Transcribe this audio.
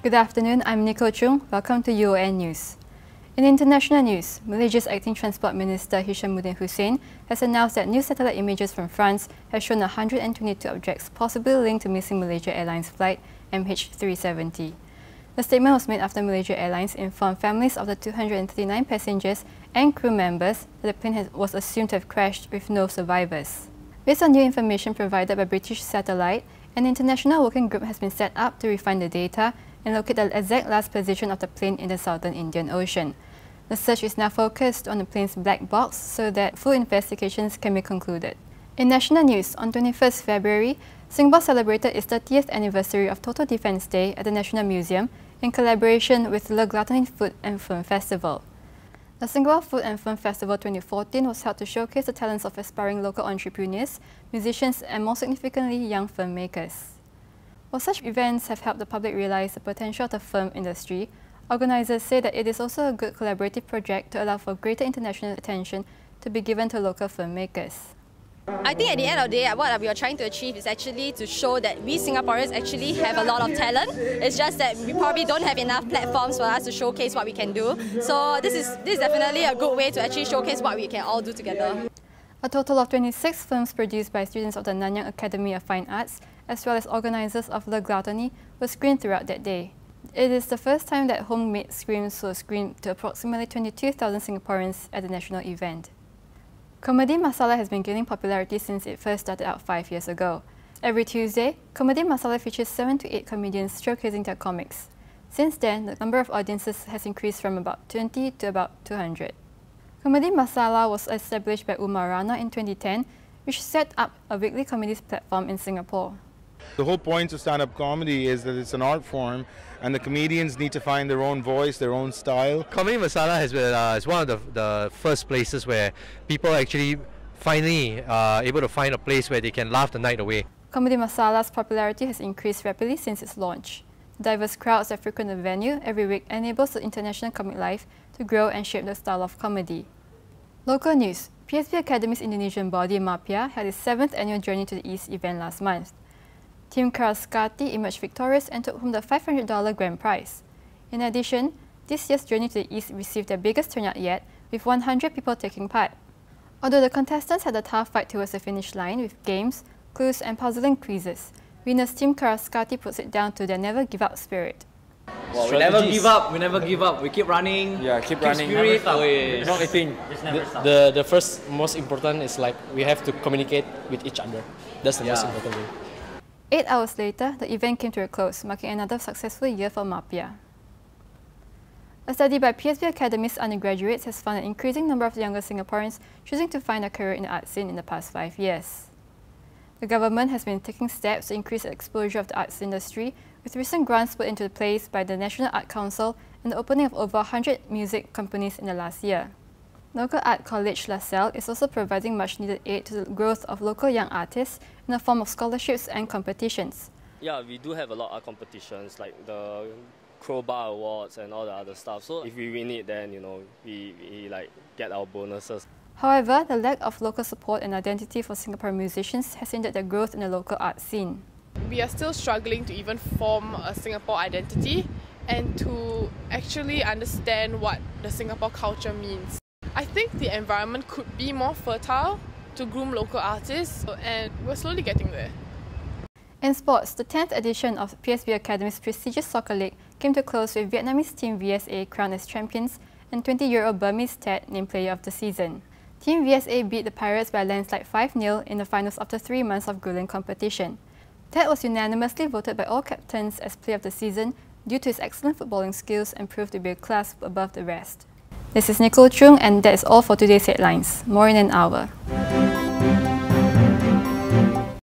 Good afternoon, I'm Nicole Chung. Welcome to UON News. In international news, Malaysia's Acting Transport Minister Hishamuddin Hussein has announced that new satellite images from France have shown 122 objects possibly linked to missing Malaysia Airlines flight MH370. The statement was made after Malaysia Airlines informed families of the 239 passengers and crew members that the plane was assumed to have crashed with no survivors. Based on new information provided by British Satellite, an international working group has been set up to refine the data and locate the exact last position of the plane in the southern Indian Ocean. The search is now focused on the plane's black box so that full investigations can be concluded. In national news, on 21st February, Singapore celebrated its 30th anniversary of Total Defence Day at the National Museum in collaboration with the Gluttony Food and Film Festival. The Singapore Food and Film Festival 2014 was held to showcase the talents of aspiring local entrepreneurs, musicians and more significantly, young filmmakers. While such events have helped the public realise the potential of the film industry, organisers say that it is also a good collaborative project to allow for greater international attention to be given to local filmmakers. I think at the end of the day, what we are trying to achieve is actually to show that we Singaporeans actually have a lot of talent. It's just that we probably don't have enough platforms for us to showcase what we can do. So this is definitely a good way to actually showcase what we can all do together. A total of 26 films produced by students of the Nanyang Academy of Fine Arts, as well as organisers of Le Gluttony, were screened throughout that day. It is the first time that homemade screens were screened to approximately 22,000 Singaporeans at the national event. Comedy Masala has been gaining popularity since it first started out 5 years ago. Every Tuesday, Comedy Masala features 7 to 8 comedians showcasing their comics. Since then, the number of audiences has increased from about 20 to about 200. Comedy Masala was established by Umar Rana in 2010, which set up a weekly comedy platform in Singapore. The whole point of stand-up comedy is that it's an art form and the comedians need to find their own voice, their own style. Comedy Masala has been is one of the first places where people actually finally able to find a place where they can laugh the night away. Comedy Masala's popularity has increased rapidly since its launch. The diverse crowds that frequent the venue every week enables the international comic life to grow and shape the style of comedy. Local news. PSB Academy's Indonesian body MAPIA had its 7th annual Journey to the East event last month. Team Karaskati emerged victorious and took home the $500 grand prize. In addition, this year's Journey to the East received their biggest turnout yet, with 100 people taking part. Although the contestants had a tough fight towards the finish line with games, clues and puzzling quizzes, winners Team Karaskati puts it down to their never-give-up spirit. Well, we never give up, we keep running. Yeah, keep running. Spirit. Not a thing. The first most important is like we have to communicate with each other. That's the most important way. 8 hours later, the event came to a close, marking another successful year for MAPIA. A study by PSB Academy's undergraduates has found an increasing number of younger Singaporeans choosing to find a career in the art scene in the past 5 years. The government has been taking steps to increase the exposure of the arts industry, with recent grants put into place by the National Art Council and the opening of over 100 music companies in the last year. Local Art College LaSalle is also providing much-needed aid to the growth of local young artists in the form of scholarships and competitions. Yeah, we do have a lot of competitions like the Crowbar Awards and all the other stuff. So if we win it, then we like get our bonuses. However, the lack of local support and identity for Singaporean musicians has hindered their growth in the local art scene. We are still struggling to even form a Singapore identity and to actually understand what the Singapore culture means. I think the environment could be more fertile to groom local artists, and we're slowly getting there. In sports, the 10th edition of PSB Academy's prestigious soccer league came to close with Vietnamese team VSA crowned as champions and 20-year-old Burmese Ted named Player of the Season. Team VSA beat the Pirates by a landslide 5-0 in the finals after 3 months of grueling competition. Ted was unanimously voted by all captains as Player of the Season due to his excellent footballing skills and proved to be a class above the rest. This is Nicole Chung, and that is all for today's headlines. More in an hour.